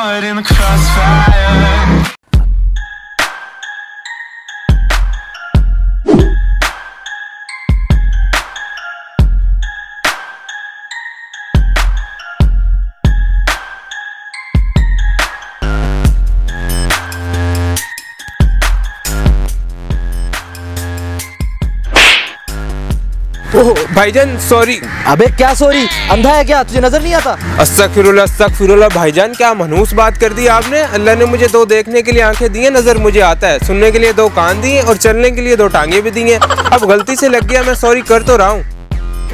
caught in the crossfire. ओह भाईजान sorry. अबे क्या सॉरी, अंधा है क्या, तुझे नजर नहीं आता? अस्तगफिरुल्लाह भाईजान, क्या मनहूस बात कर दी आपने। अल्लाह ने मुझे दो देखने के लिए आंखें दी हैं, नजर मुझे आता है, सुनने के लिए दो कान दिए और चलने के लिए दो टांगे भी दी हैं। अब गलती से लग गया, मैं सॉरी कर तो रहा हूँ।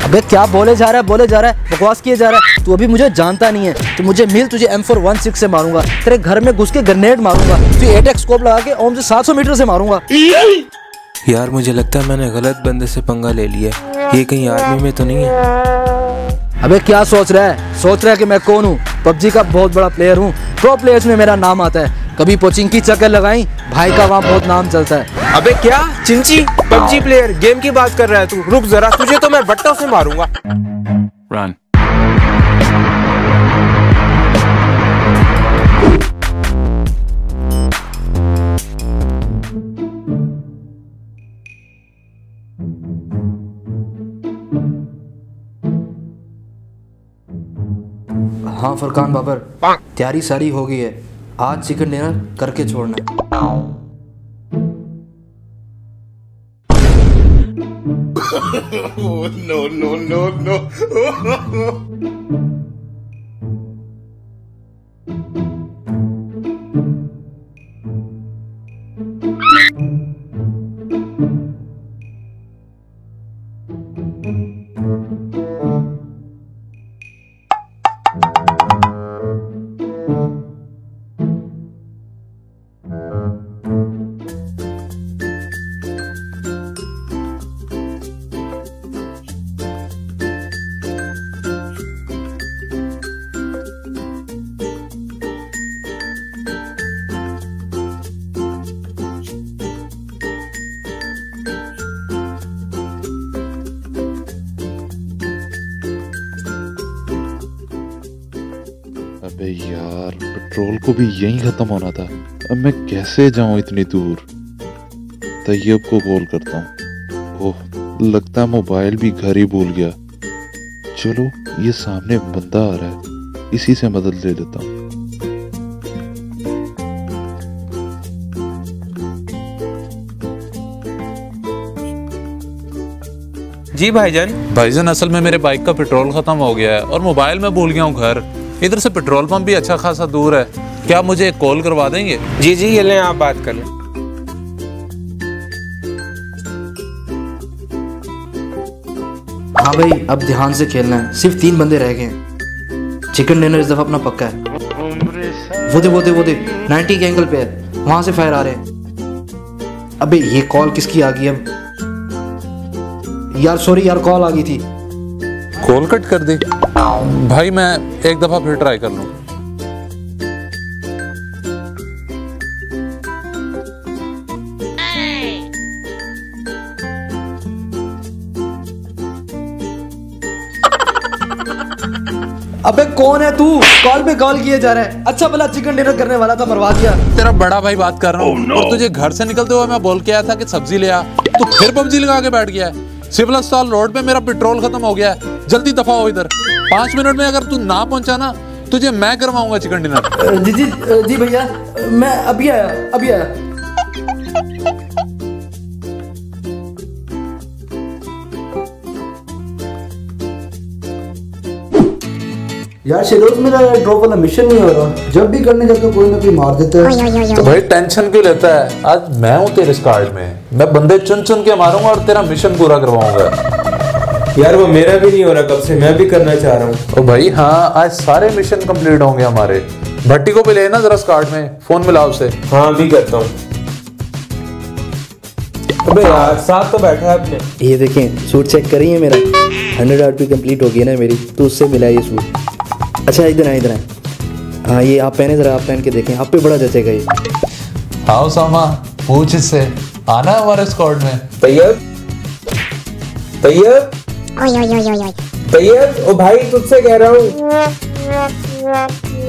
अबे क्या बोले जा रहा है, बकवास किए जा रहा है। तू अभी मुझे जानता नहीं है, तो मुझे मिल, तुझे M416 से मारूंगा, तेरे घर में घुस के ग्रेनेड मारूंगा, तुझे 8x स्कोप लगा के ओम से 700 मीटर से मारूंगा। यार मुझे लगता है मैंने गलत बंदे से पंगा ले लिया, ये कहीं आर्मी में तो नहीं है। अबे क्या सोच रहा है कि मैं कौन हूँ? पबजी का बहुत बड़ा प्लेयर हूँ, प्रो प्लेयर्स में मेरा नाम आता है। कभी कोचिंग की चक्कर लगाई, भाई का वहाँ बहुत नाम चलता है। अबे क्या चिंची, पबजी प्लेयर, गेम की बात कर रहा है तू? रुक जरा, तुझे तो मैं बट्टों से मारूंगा। Run. हाँ फरकान बाबर, तैयारी सारी हो गई है, आज चिकन डिनर करके छोड़ना है। No. अबे यार, पेट्रोल को भी यहीं खत्म होना था। अब मैं कैसे जाऊं इतनी दूर? तैयब को कॉल करता हूँ। ओह, लगता है मोबाइल भी घर ही भूल गया। चलो, ये सामने बंदा आ रहा है, इसी से मदद ले लेता हूँ। जी भाईजान, असल में मेरे बाइक का पेट्रोल खत्म हो गया है और मोबाइल में भूल गया हूँ घर। इधर से पेट्रोल पंप भी अच्छा खासा दूर है, क्या मुझे एक कॉल करवा देंगे? जी ये लें, आप बात कर लें। हाँ भाई, अब ध्यान से खेलना है, सिर्फ 3 बंदे रह गए हैं। चिकन डिनर इस दफा अपना पक्का है। वो दे 90 के एंगल पे है, वहां से फायर आ रहे हैं। अबे ये कॉल किसकी आ गई अब? यार सॉरी यार, कॉल आ गई थी। कॉल कट कर दी भाई, मैं एक दफा फिर ट्राई कर लूं। अबे कौन है तू? कॉल पे कॉल किए जा रहा है। अच्छा भला चिकन डिनर करने वाला था, मरवा दिया। तेरा बड़ा भाई बात कर रहा हूँ। और तुझे घर से निकलते हुए मैं बोल के आया था कि सब्जी ले आ, तू फिर पबजी लगा के बैठ गया है। सिविल अस्पताल रोड पे मेरा पेट्रोल खत्म हो गया है, जल्दी दफा हो इधर। 5 मिनट में अगर तू ना पहुंचा ना, तुझे मैं करवाऊंगा चिकन डिनर। जी भैया, मैं अभी आया। यार शिरोज, मेरा ड्रॉप वाला मिशन नहीं हो रहा। जब भी करने जाते कोई ना कोई मार देता है। तो भाई टेंशन क्यों लेता है? आज मैं हूँ तेरे स्क्वाड में, मैं बंदे चुन के मारूंगा और तेरा मिशन पूरा करवाऊंगा। यार वो मेरा भी नहीं हो रहा कब से, मैं भी करना चाह रहा हूँ। ओ भाई हाँ, आज सारे मिशन कंप्लीट होंगे हमारे। भट्टी को भी लेना जरा स्क्वाड में, फोन मिला उसे। हाँ अभी करता हूँ। अबे यार साथ तो बैठा है अपने। ये देखें, सूट चेक करिए मेरा 100 RP कंप्लीट हो गई ना मेरी, तो उससे मिला ये सूट। अच्छा इधर आए। हाँ ये आप पहने, जरा आप पहन के देखें, आप पे बड़ा जचेगा ये। हाँ उसामा, पूछ इससे, आना हमारे स्क्वाड में। तैयब, ओ भाई तुझसे कह रहा हूँ।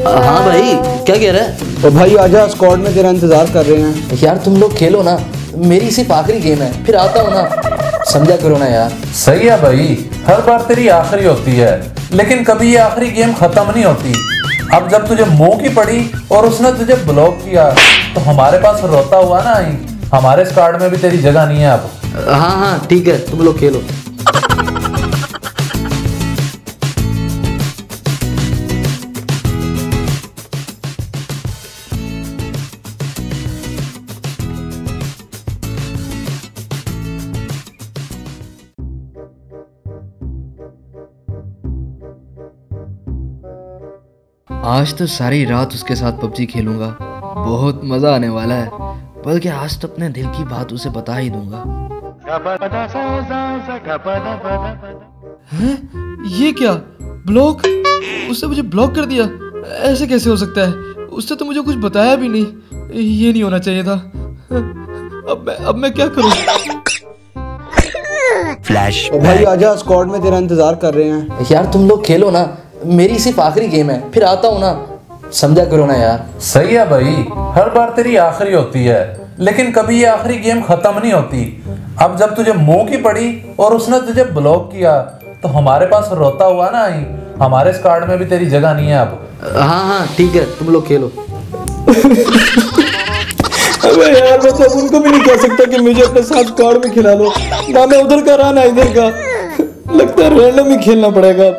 हाँ भाई, क्या कह रहा है? तो भाई आजा, स्क्वाड में तेरा इंतजार कर रहे हैं। यार तुम लोग खेलो ना, मेरी सिर्फ आखिरी गेम है, फिर आता हूँ ना, समझा करो ना यार। सही है भाई, हर बार तेरी आखिरी होती है, लेकिन कभी ये आखिरी गेम खत्म नहीं होती। अब जब तुझे मुंह की पड़ी और उसने तुझे ब्लॉक किया तो हमारे पास रोता हुआ ना आई। हमारे स्क्वाड में भी तेरी जगह नहीं है अब। हाँ ठीक है, तुम लोग खेलो। आज तो सारी रात उसके साथ पबजी खेलूंगा, बहुत मजा आने वाला है। बल्कि आज तो अपने दिल की बात उसे बता ही दूंगा। हैं? ये क्या ब्लॉक? उसने मुझे ब्लॉक कर दिया? ऐसे कैसे हो सकता है? उसने तो मुझे कुछ बताया भी नहीं। ये नहीं होना चाहिए था। अब मैं क्या करूं? फ्लैश। तो भाई आजा, स्क्वाड में तेरा इंतजार कर रहे हैं। यार तुम लोग खेलो ना, मेरी सिर्फ आखिरी गेम है, फिर आता हूँ ना, समझा करो ना यार। सही है भाई, हर बार तेरी आखिरी होती है, लेकिन कभी ये आखिरी गेम खत्म नहीं होती। अब जब तुझे मुंह की पड़ी और उसने तुझे ब्लॉक किया तो हमारे पास रोता हुआ ना आई। हमारे स्क्वाड में भी तेरी जगह नहीं है अब। हाँ ठीक है, तुम लोग खेलो। अबे यार, मैं तो उनको भी नहीं कह सकता कि मुझे अपने साथ स्क्वाड में खिला लो। ना मैं उधर का रहा ना इधर का, लगता है रैंडम ही खेलना पड़ेगा।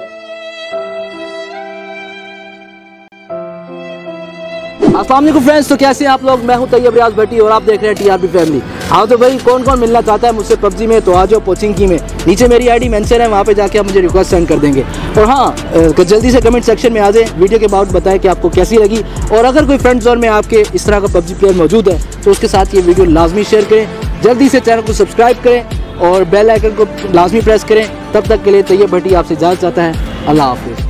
अस्सलाम वालेकुम फ्रेंड्स, तो कैसे हैं आप लोग? मैं हूं तैयब रियाज भट्टी और आप देख रहे हैं टीआरपी फैमिली। हाँ तो भाई, कौन कौन मिलना चाहता है मुझसे पबजी में, तो आ जाओ पोचिंकी में। नीचे मेरी आईडी मेंशन है, वहाँ पे जाके आप मुझे रिक्वेस्ट सेंड कर देंगे। और हाँ, जल्दी से कमेंट सेक्शन में आ जाए, वीडियो के बाद बताएं कि आपको कैसी लगी। और अगर कोई फ्रेंड जोन में आपके इस तरह का पबजी प्लेयर मौजूद है तो उसके साथ ये वीडियो लाजमी शेयर करें। जल्दी से चैनल को सब्सक्राइब करें और बेल आइकन को लाजमी प्रेस करें। तब तक के लिए तैयब भट्टी आपसे इजाज़त चाहता है। अल्लाह हाफिज़।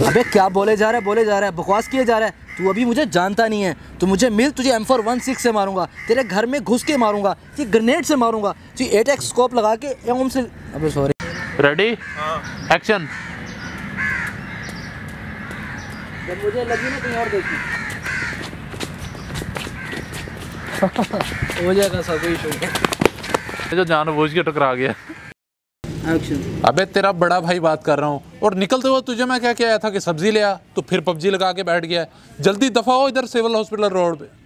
अबे क्या बोले जा रहा है, बकवास किए जा रहा है। तू अभी मुझे जानता नहीं है, तू मुझे मिल, तुझे M416 से मारूंगा, तेरे घर में घुस के मारूंगा, तुझे ग्रेनेड से मारूंगा, तुझे 8x स्कोप लगा के एम से। अबे सॉरी। Ready, action. जब मुझे लगी ना कहीं और देखी। हो जाएगा सब, कोई इशू नहीं। जो जानबूझ के टकरा गया। एक्शन। अबे तेरा बड़ा भाई बात कर रहा हूँ, और निकलते हुए तुझे मैं क्या कहा था कि सब्जी ले आ, तो फिर पबजी लगा के बैठ गया। जल्दी दफा हो इधर सिविल हॉस्पिटल रोड पे।